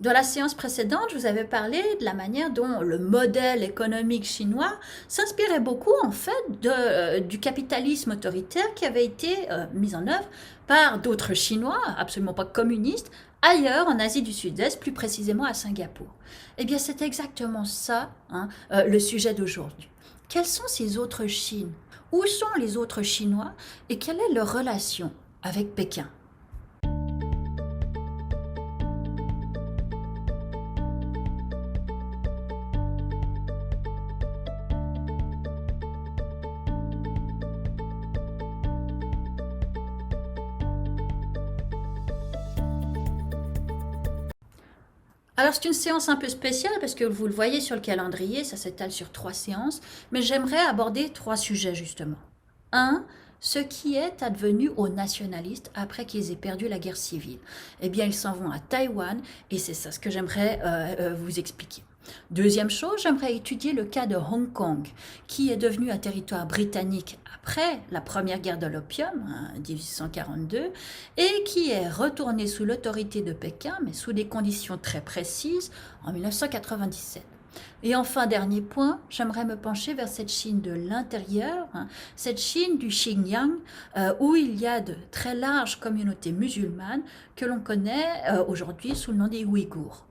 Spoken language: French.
Dans la séance précédente, je vous avais parlé de la manière dont le modèle économique chinois s'inspirait beaucoup en fait du capitalisme autoritaire qui avait été mis en œuvre par d'autres Chinois, absolument pas communistes, ailleurs en Asie du Sud-Est, plus précisément à Singapour. Eh bien, c'est exactement ça, hein, le sujet d'aujourd'hui. Quelles sont ces autres Chines? Où sont les autres Chinois et quelle est leur relation avec Pékin? Alors c'est une séance un peu spéciale parce que vous le voyez sur le calendrier, ça s'étale sur 3 séances, mais j'aimerais aborder 3 sujets justement. Un, ce qui est advenu aux nationalistes après qu'ils aient perdu la guerre civile. Eh bien, ils s'en vont à Taïwan et c'est ça ce que j'aimerais vous expliquer. Deuxième chose, j'aimerais étudier le cas de Hong Kong, qui est devenu un territoire britannique après la première guerre de l'opium, hein, 1842, et qui est retourné sous l'autorité de Pékin, mais sous des conditions très précises, en 1997. Et enfin, dernier point, j'aimerais me pencher vers cette Chine de l'intérieur, hein, cette Chine du Xinjiang, où il y a de très larges communautés musulmanes que l'on connaît aujourd'hui sous le nom des Ouïghours.